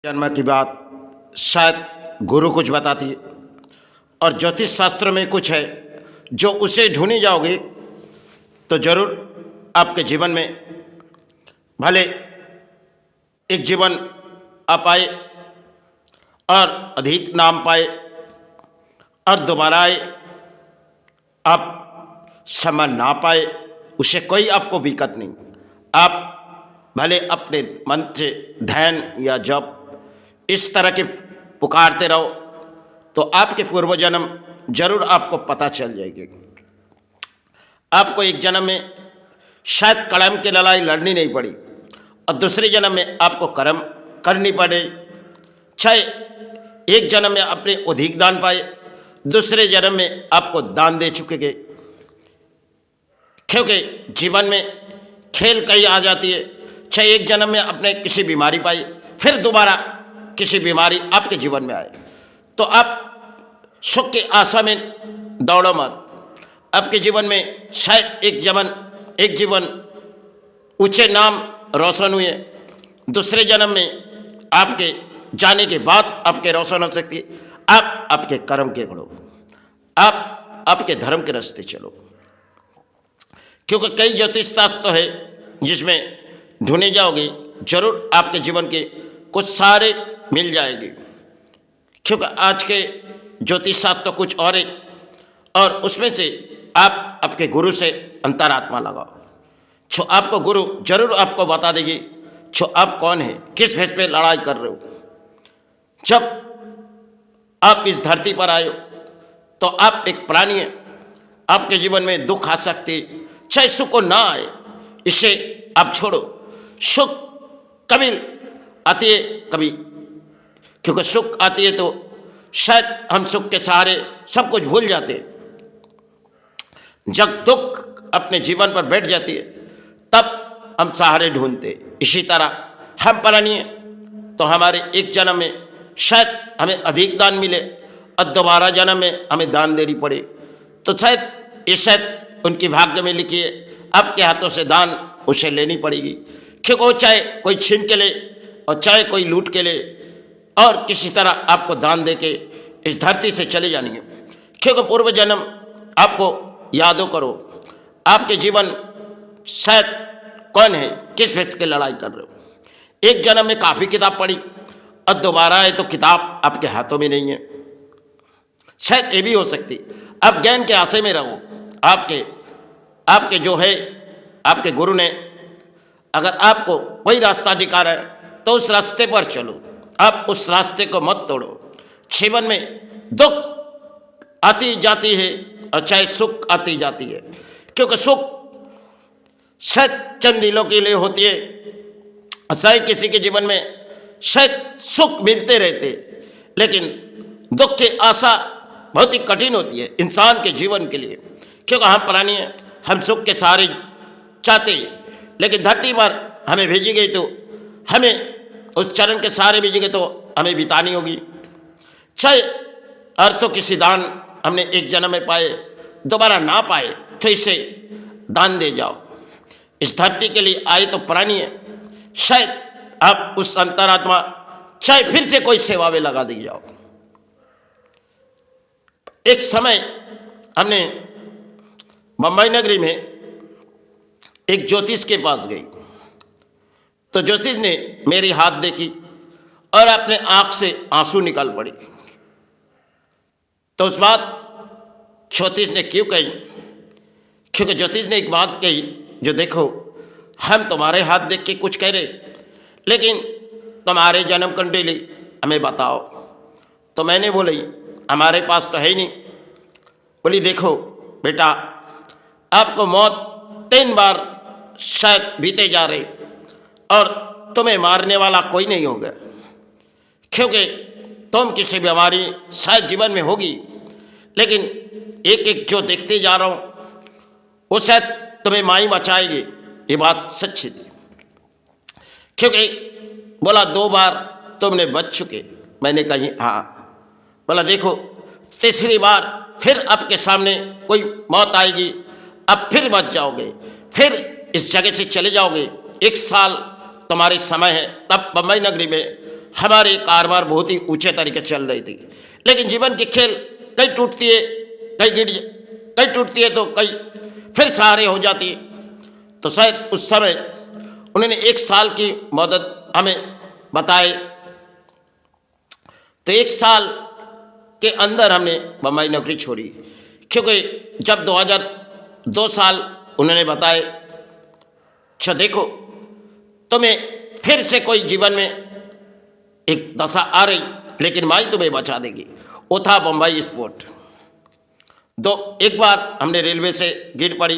जन्म की बात शायद गुरु कुछ बताती है और ज्योतिष शास्त्र में कुछ है जो उसे ढूंढी जाओगे तो जरूर आपके जीवन में भले एक जीवन आ पाए और अधिक नाम पाए और दोबारा आए आप सम्मान ना पाए, उसे कोई आपको दिक्कत नहीं। आप भले अपने मन से ध्यान या जप इस तरह के पुकारते रहो तो आपके पूर्व जन्म जरूर आपको पता चल जाएगी। आपको एक जन्म में शायद कलम की लड़ाई लड़नी नहीं पड़ी और दूसरे जन्म में आपको कर्म करनी पड़े। चाहे एक जन्म में अपने अधिक दान पाए, दूसरे जन्म में आपको दान दे चुके गए, क्योंकि जीवन में खेल कहीं आ जाती है। चाहे एक जन्म में अपने किसी बीमारी पाई, फिर दोबारा किसी बीमारी आपके जीवन में आए तो आप सुख की आशा में दौड़ो मत। आपके जीवन में शायद एक जीवन ऊंचे नाम रोशन हुए, दूसरे जन्म में आपके जाने के बाद आपके रोशन हो सकती है। आप आपके कर्म के बढ़ो, आप आपके धर्म के रास्ते चलो, क्योंकि कई ज्योतिष शास्त्र तो है जिसमें ढूंढे जाओगे जरूर आपके जीवन के कुछ सारे मिल जाएंगे। क्योंकि आज के ज्योतिष शास्त्र तो कुछ और है और उसमें से आप आपके गुरु से अंतरात्मा लगाओ, जो आपको गुरु जरूर आपको बता देगी जो आप कौन है, किस भेष पे लड़ाई कर रहे हो। जब आप इस धरती पर आए हो तो आप एक प्राणी है, आपके जीवन में दुख आ सकते, चाहे सुख को ना आए, इसे आप छोड़ो। सुख कभी आती है कभी, क्योंकि सुख आती है तो शायद हम सुख के सहारे सब कुछ भूल जाते हैं। जब दुख अपने जीवन पर बैठ जाती है तब हम सहारे ढूंढते। इसी तरह हम प्राणी हैं तो हमारे एक जन्म में शायद हमें अधिक दान मिले और दोबारा जन्म में हमें दान देनी पड़े, तो शायद उनकी भाग्य में लिखी है आपके हाथों से दान उसे लेनी पड़ेगी। क्योंकि वो चाहे कोई छीन के ले और चाहे कोई लूट के ले और किसी तरह आपको दान दे के इस धरती से चले जानी है। क्योंकि पूर्व जन्म आपको यादों करो, आपके जीवन शायद कौन है, किस भेष की लड़ाई कर रहे हो। एक जन्म में काफ़ी किताब पढ़ी और दोबारा आए तो किताब आपके हाथों में नहीं है, शायद ये भी हो सकती। आप ज्ञान के आशय में रहो। आपके जो है आपके गुरु ने अगर आपको कोई रास्ता दिखा रहा है तो उस रास्ते पर चलो, आप उस रास्ते को मत तोड़ो। जीवन में दुख आती जाती है और चाहे सुख आती जाती है, क्योंकि सुख शायद चंद दिनों के लिए होती है और शायद किसी के जीवन में शायद सुख मिलते रहते, लेकिन दुख की आशा बहुत ही कठिन होती है इंसान के जीवन के लिए। क्योंकि हम प्राणी हैं, हम सुख के सहारे चाहते, लेकिन धरती पर हमें भेजी गई तो हमें उस चरण के सहारे भेजी गई तो हमें बितानी होगी। चाहे अर्थों की सिद्धांत हमने एक जन्म में पाए, दोबारा ना पाए तो इसे दान दे जाओ। इस धरती के लिए आए तो प्राणी है, शायद आप उस अंतरात्मा चाहे फिर से कोई सेवा में लगा दी जाओ। एक समय हमने मुंबई नगरी में एक ज्योतिष के पास गई तो ज्योतिष ने मेरी हाथ देखी और अपने आंख से आंसू निकाल पड़े। तो उस बात ज्योतिष ने क्यों कही, क्योंकि ज्योतिष ने एक बात कही, जो देखो हम तुम्हारे हाथ देख के कुछ कह रहे, लेकिन तुम्हारे जन्म कुंडली हमें बताओ। तो मैंने बोली हमारे पास तो है ही नहीं। बोली देखो बेटा, आपको मौत 3 बार शायद बीते जा रहे और तुम्हें मारने वाला कोई नहीं होगा, क्योंकि तुम किसी बीमारी शायद जीवन में होगी, लेकिन एक एक जो देखते जा रहा हूँ वो शायद तुम्हें माई बचाएगी। ये बात सच्ची थी, क्योंकि बोला 2 बार तुमने बच चुके। मैंने कही हाँ। बोला देखो तीसरी बार फिर आपके सामने कोई मौत आएगी, अब फिर बच जाओगे, फिर इस जगह से चले जाओगे। 1 साल तुम्हारे समय है। तब बम्बई नगरी में हमारे कारोबार बहुत ही ऊंचे तरीके से चल रही थी। लेकिन जीवन की खेल कई टूटती है, कई टूटती है तो कई फिर सहारे हो जाती है। तो शायद उस समय उन्होंने 1 साल की मदद हमें बताए। तो 1 साल के अंदर हमने बम्बई नौकरी छोड़ी, क्योंकि जब 2 साल उन्होंने बताए, अच्छा देखो तुम्हें फिर से कोई जीवन में एक दशा आ रही, लेकिन माई तुम्हें बचा देगी। वो था बम्बई स्पोर्ट। एक बार हमने रेलवे से गिर पड़ी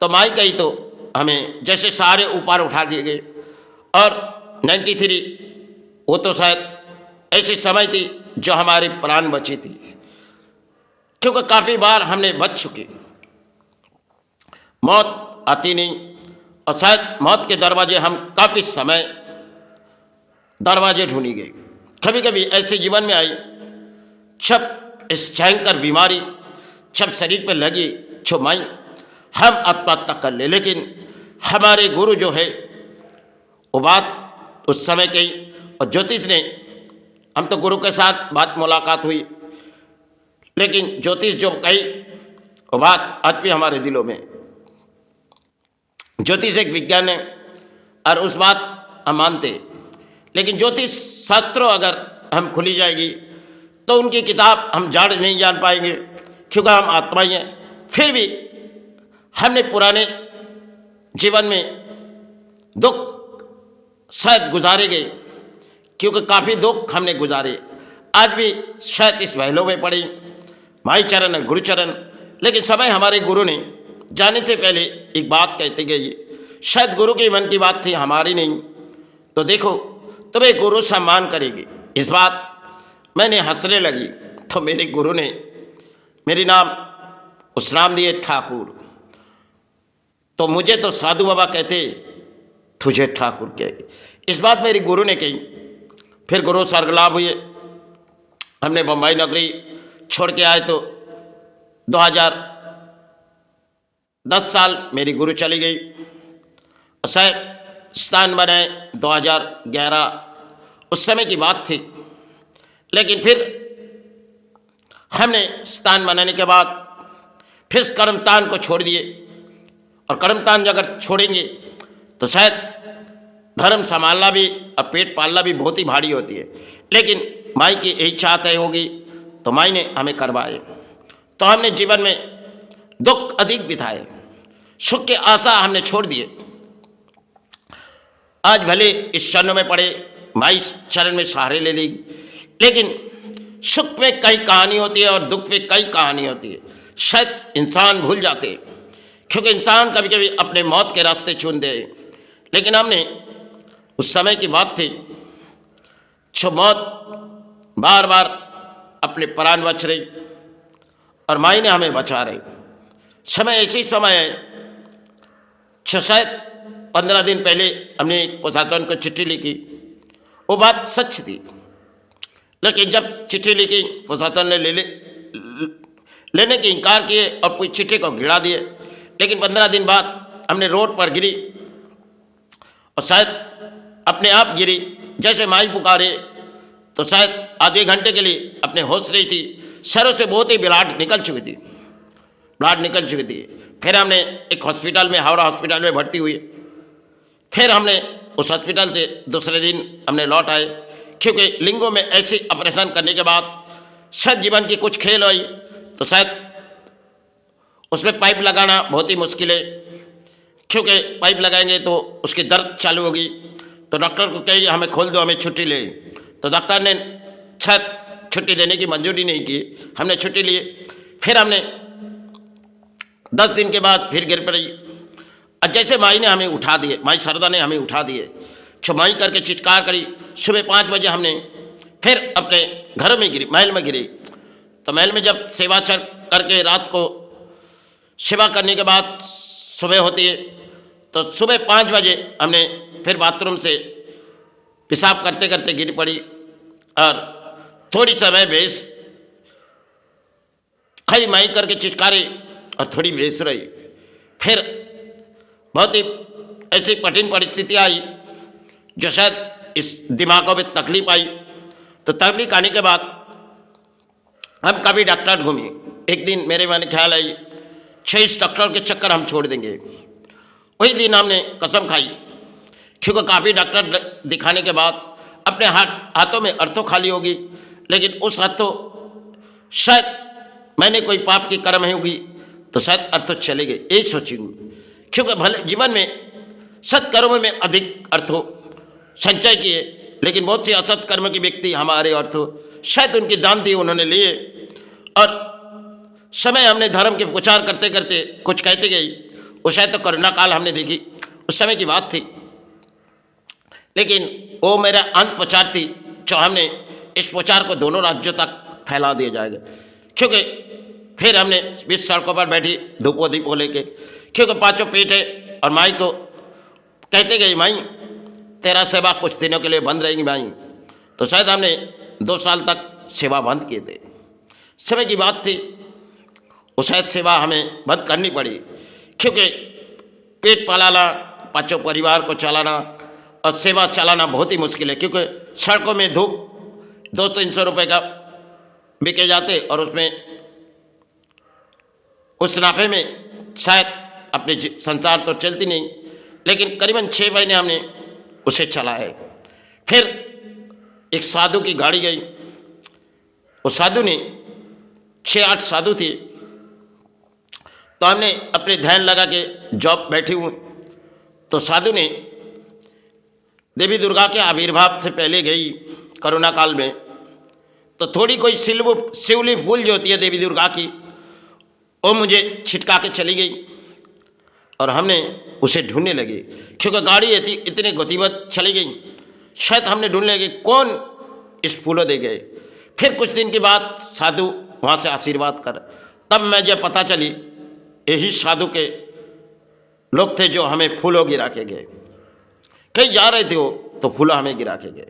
तो माई गई तो हमें जैसे सारे ऊपर उठा दिए गए। और 93 वो तो शायद ऐसी समय थी जो हमारी प्राण बची थी, क्योंकि काफ़ी बार हमने बच चुके, मौत आती नहीं। और शायद मौत के दरवाजे हम काफ़ी समय दरवाजे ढूंढी गए। कभी कभी ऐसे जीवन में आई जब इस भयंकर बीमारी जब शरीर पर लगी, छो माई हम आत्महत्या कर ले। लेकिन हमारे गुरु जो है वो बात उस समय कही, और ज्योतिष ने, हम तो गुरु के साथ बात मुलाकात हुई, लेकिन ज्योतिष जो कही वो बात आज भी हमारे दिलों में। ज्योतिष एक विज्ञान है और उस बात हम मानते, लेकिन ज्योतिष शास्त्रों अगर हम खुली जाएगी तो उनकी किताब हम जाड़ नहीं जान पाएंगे, क्योंकि हम आत्मा ही हैं। फिर भी हमने पुराने जीवन में दुख शायद गुजारे गए, क्योंकि काफ़ी दुख हमने गुजारे। आज भी शायद इस महलों में पड़ी माई चरण और गुरुचरण। लेकिन समय हमारे गुरु ने जाने से पहले एक बात कहते गए, शायद गुरु के मन की बात थी, हमारी नहीं। तो देखो तुम्हें गुरु सम्मान करेगी। इस बात मैंने हंसने लगी तो मेरे गुरु ने मेरी नाम उस नाम दिए ठाकुर। तो मुझे तो साधु बाबा कहते, तुझे ठाकुर कहे। इस बात मेरे गुरु ने कही। फिर गुरु स्वर्गलाभ हुए, हमने बम्बई नौकरी छोड़ के आए तो 2010 साल मेरी गुरु चली गई। शायद स्थान बनाए 2011, उस समय की बात थी। लेकिन फिर हमने स्थान बनाने के बाद फिर कर्मतान को छोड़ दिए, और कर्मतान अगर छोड़ेंगे तो शायद धर्म संभालना भी और पेट पालना भी बहुत ही भारी होती है। लेकिन माई की यही इच्छा तय होगी तो माई ने हमें करवाए। तो हमने जीवन में दुख अधिक बिताए, सुख के आशा हमने छोड़ दिए। आज भले इस चरणों में पड़े, माई चरण में सहारे ले लेगी, लेकिन सुख में कई कहानी होती है और दुख में कई कहानी होती है। शायद इंसान भूल जाते हैं, क्योंकि इंसान कभी कभी अपने मौत के रास्ते चुन दे। लेकिन हमने उस समय की बात थी जो मौत बार बार अपने प्राण बच रही और माई ने हमें बचा रही। समय ऐसी समय है जो शायद 15 दिन पहले हमने एक प्रशासन को चिट्ठी लिखी, वो बात सच थी। लेकिन जब चिट्ठी लिखी प्रशासन ने लेने के इनकार किए और पूरी चिट्ठी को गिरा दिए। लेकिन 15 दिन बाद हमने रोड पर गिरी, और शायद अपने आप गिरी। जैसे माई पुकारे तो शायद आधे घंटे के लिए अपने होश रही थी, सरों से बहुत ही ब्लड निकल चुकी थी, फिर हमने एक हॉस्पिटल में, हावड़ा हॉस्पिटल में भर्ती हुई। फिर हमने उस हॉस्पिटल से दूसरे दिन हमने लौट आए, क्योंकि लिंगों में ऐसे ऑपरेशन करने के बाद शायद जीवन की कुछ खेल हुई, तो शायद उसमें पाइप लगाना बहुत ही मुश्किल है, क्योंकि पाइप लगाएंगे तो उसकी दर्द चालू होगी। तो डॉक्टर को कहिए हमें खोल दो, हमें छुट्टी ले। तो डॉक्टर ने शायद छुट्टी देने की मंजूरी नहीं की, हमने छुट्टी लिए। फिर हमने 10 दिन के बाद फिर गिर पड़ी, और जैसे माई ने हमें उठा दिए, माई शारदा ने हमें उठा दिए, छुमाई करके चित्कार करी। सुबह 5 बजे हमने फिर अपने घर में गिरी, महल में गिरी। तो महल में जब सेवा करके रात को सेवा करने के बाद सुबह होती है, तो सुबह 5 बजे हमने फिर बाथरूम से पेशाब करते करते गिर पड़ी, और थोड़ी समय बेस खई माई करके चित्कारी और थोड़ी बेस रही। फिर बहुत ही ऐसी कठिन परिस्थिति आई जो शायद इस दिमागों में तकलीफ आई। तो तकलीफ आने के बाद हम कभी डॉक्टर घूमे। एक दिन मेरे मन में ख्याल आई 6 डॉक्टर के चक्कर हम छोड़ देंगे। वही दिन हमने कसम खाई, क्योंकि काफ़ी डॉक्टर दिखाने के बाद अपने हाथों में अर्थों खाली होगी, लेकिन उस हाथों शायद मैंने कोई पाप की कर्म है होगी तो शायद अर्थों चले गए, यही सोचूंगी। क्योंकि भले जीवन में सत्कर्मों में अधिक अर्थों संचय किए, लेकिन बहुत से असत कर्म के व्यक्ति हमारे अर्थों शायद उनकी दान दी उन्होंने लिए, और समय हमने धर्म के प्रचार करते करते कुछ कहते गई। वो शायद तो कोरोना काल हमने देखी, उस समय की बात थी, लेकिन वो मेरा अंत प्रचार थी जो हमने इस प्रचार को दोनों राज्यों तक फैला दिया जाएगा। क्योंकि फिर हमने 20 सड़कों पर बैठी धूपो दीपो लेके, क्योंकि 5 पेट है, और माई को कहते गई माई तेरा सेवा कुछ दिनों के लिए बंद रहेगी माई। तो शायद हमने 2 साल तक सेवा बंद किए थे। समय की बात थी, वो शायद सेवा हमें बंद करनी पड़ी, क्योंकि पेट पालाना, 5 परिवार को चलाना और सेवा चलाना बहुत ही मुश्किल है। क्योंकि सड़कों में धूप 200-300 रुपये का बिके जाते, और उसमें उस नाफे में शायद अपने संसार तो चलती नहीं, लेकिन करीबन 6 महीने हमने उसे चला है। फिर एक साधु की गाड़ी गई, उस साधु ने 6-8 साधु थे, तो हमने अपने ध्यान लगा के जॉब बैठी हूँ, तो साधु ने देवी दुर्गा के आविर्भाव से पहले गई कोरोना काल में, तो थोड़ी कोई शिवली फूल जो होती है देवी दुर्गा की, वो मुझे छिटका के चली गई, और हमने उसे ढूंढने लगे। क्योंकि गाड़ी इतने गतिवत चली गई, शायद हमने ढूंढने लगे कौन इस फूलों दे गए। फिर कुछ दिन के बाद साधु वहाँ से आशीर्वाद कर, तब मैं जब पता चली यही साधु के लोग थे जो हमें फूलों गिरा के गए। कहीं जा रहे थे वो, तो फूलों हमें गिरा के गए।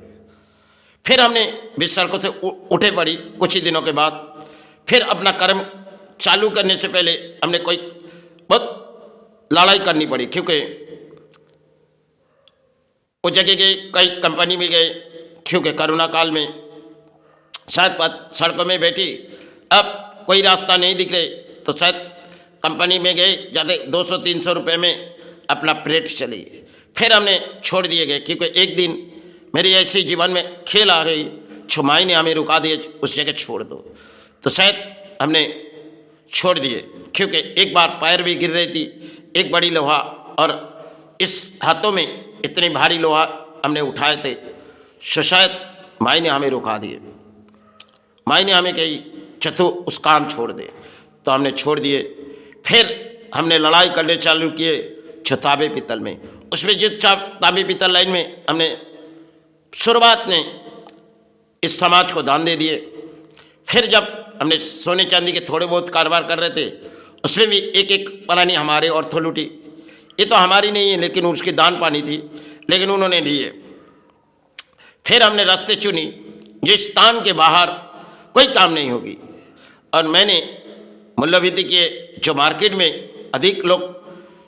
फिर हमने 20 सड़कों से उठे पड़ी। कुछ ही दिनों के बाद फिर अपना कर्म चालू करने से पहले हमने कोई बहुत लड़ाई करनी पड़ी, क्योंकि वो जगह गए, कई कंपनी में गए, क्योंकि कोरोना काल में शायद सड़कों में बैठी, अब कोई रास्ता नहीं दिख रहे, तो शायद कंपनी में गए, ज़्यादा 200-300 रुपये में अपना प्लेट चली। फिर हमने छोड़ दिए गए, क्योंकि एक दिन मेरी ऐसी जीवन में खेल आ गई, छुमाई ने हमें रुका दिए, उस जगह छोड़ दो, तो शायद हमने छोड़ दिए। क्योंकि एक बार पैर भी गिर रही थी, एक बड़ी लोहा, और इस हाथों में इतनी भारी लोहा हमने उठाए थे, तो शायद माई ने हमें रुका दिए। माई ने हमें कही चतु उस काम छोड़ दे, तो हमने छोड़ दिए। फिर हमने लड़ाई करने चालू किए तांबे पीतल में। उसमें जिस तांबे पीतल लाइन में हमने शुरुआत में इस समाज को दान दे दिए। फिर जब हमने सोने चांदी के थोड़े बहुत कारोबार कर रहे थे, उसमें भी एक परानी हमारे औरतों लूटी। ये तो हमारी नहीं है, लेकिन उसकी दान पानी थी, लेकिन उन्होंने लिए। फिर हमने रास्ते चुनी जिस स्थान के बाहर कोई काम नहीं होगी, और मैंने मूल्यवृद्धि किए जो मार्केट में अधिक लोग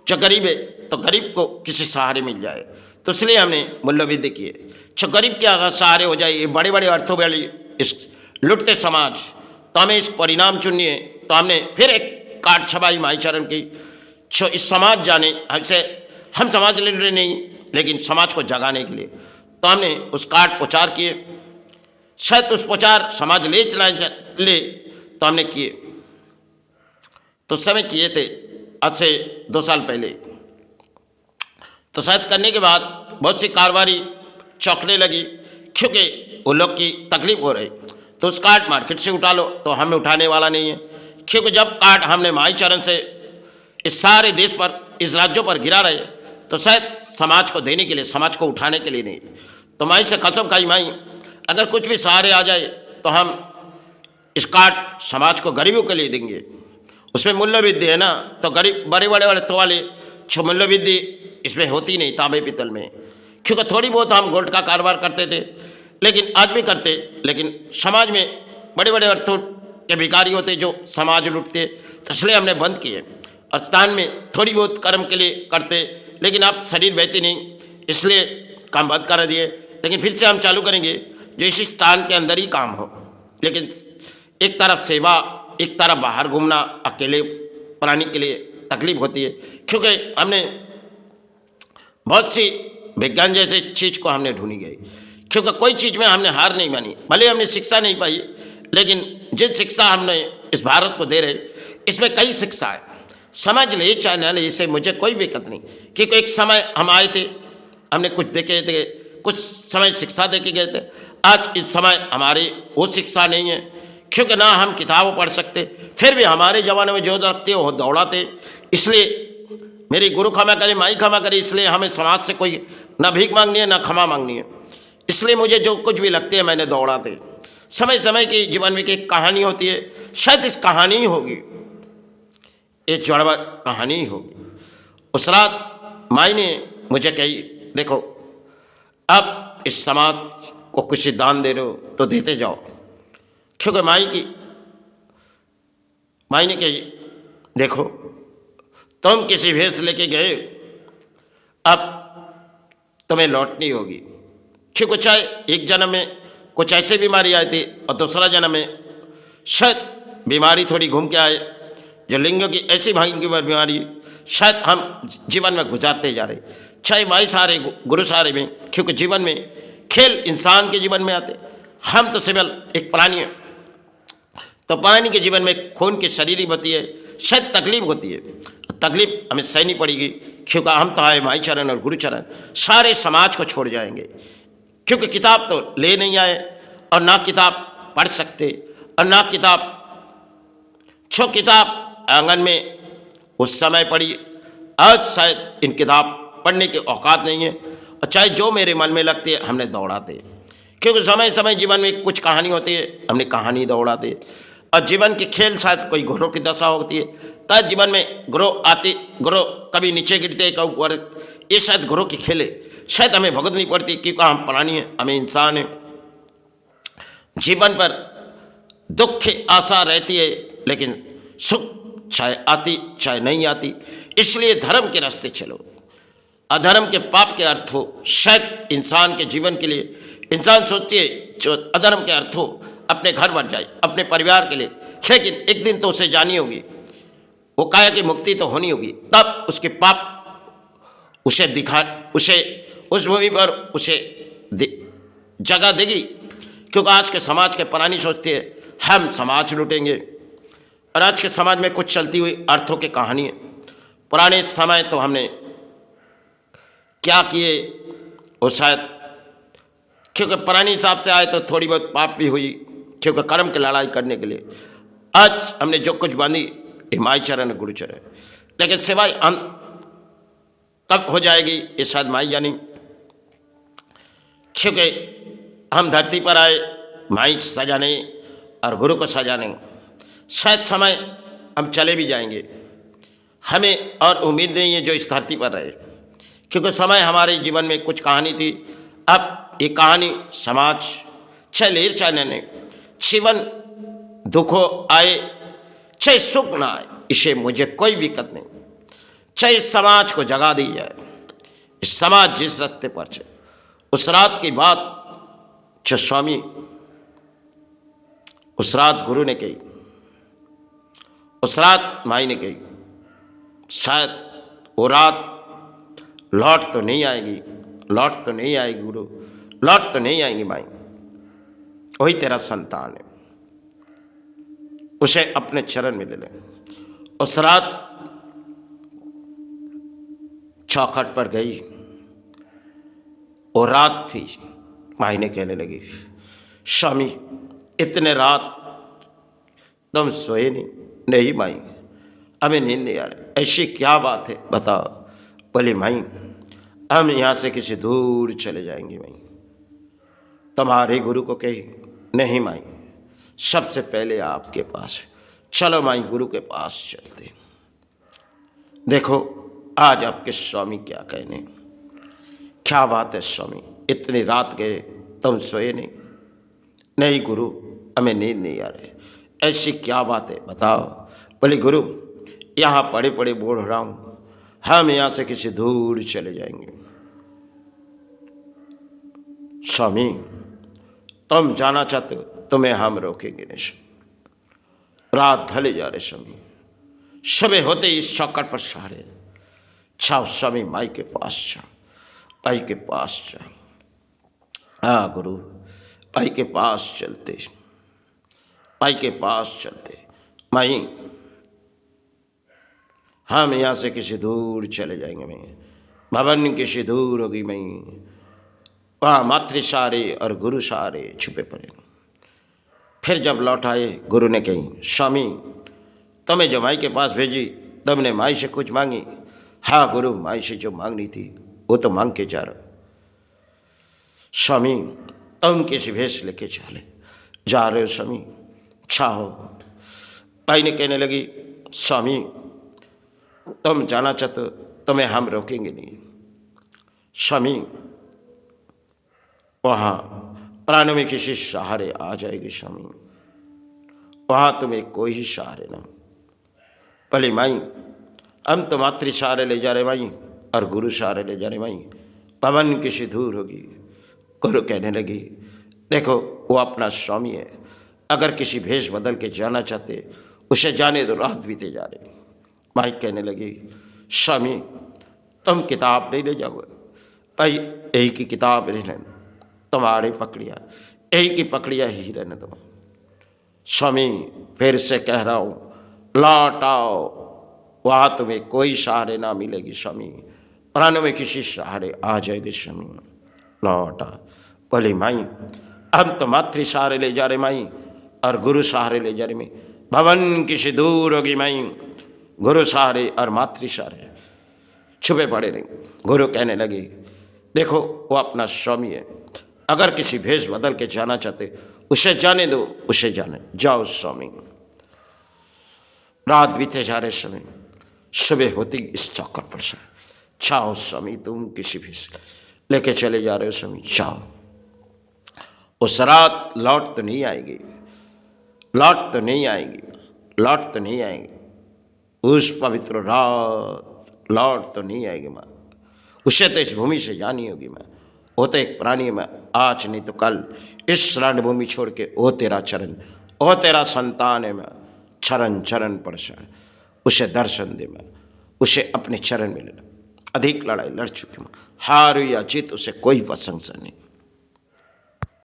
जो गरीब है, तो गरीब को किसी सहारे मिल जाए, तो इसलिए हमने मूल्यवृद्धि किए जो गरीब के अगर सहारे हो जाए। ये बड़े बड़े अर्थों वाली इस लुटते समाज, तो हमें इस परिणाम चुनिए। तो हमने फिर एक कार्ड छपाई माईचरण की, जो इस समाज जाने हमसे, हम समाज लेने नहीं, लेकिन समाज को जगाने के लिए। तो हमने उस कार्ड प्रचार किए, शायद उस प्रचार समाज ले तो हमने किए। तो समय किए थे आज से 2 साल पहले। तो शायद करने के बाद बहुत सी कारोबारी चौंकने लगी, क्योंकि वो लोग की तकलीफ हो रही। तो उस कार्ड मार्केट से उठा लो, तो हमें उठाने वाला नहीं है, क्योंकि जब कार्ड हमने माईचरण से इस सारे देश पर, इस राज्यों पर गिरा रहे, तो शायद समाज को देने के लिए, समाज को उठाने के लिए नहीं। तो माई से कसम खाई, माई अगर कुछ भी सहारे आ जाए तो हम इस कार्ड समाज को गरीबों के लिए देंगे। उसमें मूल्य वृद्धि है ना, तो गरीब बड़े बड़े अर्थों वाले जो मूल्य वृद्धि इसमें होती नहीं तांबे पीतल में, क्योंकि थोड़ी बहुत हम गोल्ड का कारोबार करते थे, लेकिन आज भी करते, लेकिन समाज में बड़े बड़े अर्थों के भिखारी होते जो समाज लूटते, तो इसलिए हमने बंद किए। और स्थान में थोड़ी बहुत कर्म के लिए करते, लेकिन आप शरीर बहती नहीं, इसलिए काम बंद कर दिए। लेकिन फिर से हम चालू करेंगे जो इसी स्थान के अंदर ही काम हो, लेकिन एक तरफ सेवा, एक तरफ बाहर घूमना अकेले प्राणी के लिए तकलीफ होती है, क्योंकि हमने बहुत सी विज्ञान जैसे चीज़ को हमने ढूंढी गई, क्योंकि कोई चीज़ में हमने हार नहीं मानी। भले हमने शिक्षा नहीं पाई, लेकिन जिन शिक्षा हमने इस भारत को दे रहे, इसमें कई शिक्षा है। समझ ले चाहे न ले, इससे मुझे कोई दिक्कत नहीं, क्योंकि एक समय हम आए थे, हमने कुछ देखे थे, कुछ समय शिक्षा दे के गए थे। आज इस समय हमारी वो शिक्षा नहीं है, क्योंकि ना हम किताबें पढ़ सकते, फिर भी हमारे ज़माने में जो रखते वो दौड़ाते। इसलिए मेरी गुरु क्षमा करे, माई क्षमा करे, इसलिए हमें समाज से कोई ना भीख मांगनी है ना क्षमा मांगनी है। इसलिए मुझे जो कुछ भी लगते हैं मैंने दौड़ाते। समय समय की जीवन में एक कहानी होती है, शायद इस कहानी ही होगी, ये जुड़वा कहानी ही होगी। उस रात माई ने मुझे कही, देखो अब इस समाज को कुछ दान दे रहे हो तो देते जाओ, क्योंकि माई ने कही, देखो तुम किसी भेष लेके गए, अब तुम्हें लौटनी होगी, क्योंकि चाहे एक जन्म में कुछ ऐसी बीमारी आई थी और दूसरा जन्म में शायद बीमारी थोड़ी घूम के आए, जो लिंग की ऐसी भांगी बीमारी शायद हम जीवन में गुजारते जा रहे, चाहे माई सहारे गुरु सहारे में, क्योंकि जीवन में खेल इंसान के जीवन में आते। हम तो केवल एक प्राणी है, तो प्राणी के जीवन में खून की शरीर ही होती है, शायद तकलीफ होती है, तकलीफ हमें सहनी पड़ेगी, क्योंकि हम तो आए माई चरण और गुरु चरण, सारे समाज को छोड़ जाएंगे, क्योंकि किताब तो ले नहीं आए और ना किताब पढ़ सकते, और ना किताब जो किताब आंगन में उस समय पढ़ी, आज शायद इन किताब पढ़ने की औकात नहीं है, और चाहे जो मेरे मन में लगती है हमने दौड़ाते, क्योंकि समय समय जीवन में कुछ कहानी होती है, हमने कहानी दौड़ाते। और जीवन के खेल शायद कोई घोड़ों की दशा होती है, तब जीवन में ग्रोह आते, ग्रोह कभी नीचे गिरते कभी ऊपर, ये शायद ग्रोह के खेले शायद हमें भुगतनी पड़ती, क्योंकि हम प्राणी हैं, हमें इंसान हैं। जीवन पर दुख की आशा रहती है, लेकिन सुख चाहे आती चाहे नहीं आती, इसलिए धर्म के रास्ते चलो। अधर्म के पाप के अर्थ हो, शायद इंसान के जीवन के लिए इंसान सोचती है जो अधर्म के अर्थ हो अपने घर बन जाए, अपने परिवार के लिए, लेकिन एक दिन तो उसे जानी होगी, वो काया की मुक्ति तो होनी होगी, तब उसके पाप उसे उसे उस भूमि पर उसे जगह देगी। क्योंकि आज के समाज के प्राणी सोचते हैं हम समाज लूटेंगे, और आज के समाज में कुछ चलती हुई अर्थों की कहानी है। पुराने समय तो हमने क्या किए वो शायद, क्योंकि पुरानी हिसाब से आए तो थोड़ी बहुत पाप भी हुई, क्योंकि कर्म की लड़ाई करने के लिए आज हमने जो कुछ बांधी माई चरण गुरु चरण, लेकिन सिवाय हम तब हो जाएगी ये शायद माई जानी, क्योंकि हम धरती पर आए माई सजाने और गुरु को सजाने, शायद समय हम चले भी जाएंगे, हमें और उम्मीद नहीं है जो इस धरती पर रहे, क्योंकि समय हमारे जीवन में कुछ कहानी थी। अब ये कहानी समाज चाहे लेर चाहे नहीं, जीवन दुखों आए चाहे सुख ना आए, इसे मुझे कोई दिक्कत नहीं, चाहे इस समाज को जगा दी जाए। इस समाज जिस रास्ते पर चले, उस रात की बात जो स्वामी उस रात गुरु ने कही, उस रात माई ने कही, शायद वो रात लौट तो नहीं आएगी, लौट तो नहीं आएगी गुरु, लौट तो नहीं आएगी माई, वही तेरा संतान है, उसे अपने चरण में ले ले। उस रात चौखट पर गई, वो रात थी, माई ने कहने लगी, स्वामी इतने रात तुम सोए नहीं? नहीं माई, हमें नींद नहीं आ रही। ऐसी क्या बात है बताओ? बोले माई हम यहाँ से किसी दूर चले जाएंगे माई। तुम्हारे गुरु को कही, नहीं माई सबसे पहले आपके पास है, चलो माई गुरु के पास चलते। देखो आज आपके स्वामी क्या कहने, क्या बात है स्वामी, इतनी रात गए तुम सोए नहीं? नहीं गुरु हमें नींद नहीं आ रही। ऐसी क्या बात है बताओ? बोले गुरु यहाँ पड़े पड़े बोल रहा हूँ, हम यहाँ से किसी दूर चले जाएंगे। स्वामी तुम जाना चाहते हो, तुम्हें हम रोकेंगे नहीं स्वामी। रात ढले जा रहे स्वामी, सुबह होते ही इस चौकट पर सहारे जाओ स्वामी, माई के पास जाओ, माई के पास जाओ। हाँ गुरु, माई के पास चलते, माई के पास चलते। माई हम यहाँ से किसी दूर चले जाएंगे, मैं भवन किसी दूर होगी, मैं वहाँ मातृ सहारे और गुरु सहारे छुपे पड़े। फिर जब लौट आए, गुरु ने कही स्वामी तुम्हें जो माई के पास भेजी, तुमने माई से कुछ मांगी? हाँ गुरु, माई से जो मांगनी थी वो तो मांग के जा रहा। स्वामी तुम किसी भेष लेके जा रहे हो स्वामी, अच्छा हो। भाई ने कहने लगी स्वामी तुम जाना चाहते हो, तुम्हें हम रोकेंगे नहीं स्वामी। वहाँ प्राणों में किसी सहारे आ जाएगी स्वामी, वहाँ तुम्हें कोई ही सहारे ना। भले माई हम तो मातृ सहारे ले जा रहे माई और गुरु सहारे ले जा रहे माई, पवन किसी दूर होगी। गुरु कहने लगी देखो वो अपना स्वामी है, अगर किसी भेष बदल के जाना चाहते उसे जाने दो, रात बीते जा रहे। माई कहने लगी स्वामी तुम किताब नहीं ले जाओगे? भाई यही की किताब रहने तुम्हारे पकड़िया, यही की पकड़िया ही रहने दो। स्वामी फिर से कह रहा हूँ लौट आओ, वहाँ तुम्हें कोई सहारे ना मिलेगी स्वामी, प्राणों में किसी सहारे आ जाएगी स्वामी, लौट आ। बोली माई हम तो मातृ सहारे ले जा रहे माई और गुरु सहारे ले जा रहे माई, भवन किसी दूर होगी माई, गुरु सहारे और मातृ सहारे छुपे पड़े नहीं। गुरु कहने लगी देखो वो अपना स्वामी है, अगर किसी भेष बदल के जाना चाहते उसे जाने दो, उसे जाने जाओ स्वामी। रात बीते जा रहे स्वामी, सुबह होती इस चौकट पर से जाओ स्वामी, तुम किसी भेष लेके चले जा रहे हो स्वामी, जाओ। उस रात लौट तो नहीं आएगी, लौट तो नहीं आएगी, लौट तो नहीं आएगी, उस पवित्र रात लौट तो नहीं आएगी माँ। उसे तो इस भूमि से जानी होगी माँ, वो तो एक प्राणी में आज नहीं तो कल इस रणभूमि छोड़ के ओ तेरा चरण, ओ तेरा संतान है मैं, चरण चरण पर से उसे दर्शन दे मैं, उसे अपने चरण में लेना। अधिक लड़ाई लड़ चुकी मैं, हार या जीत उसे कोई प्रशंसा नहीं।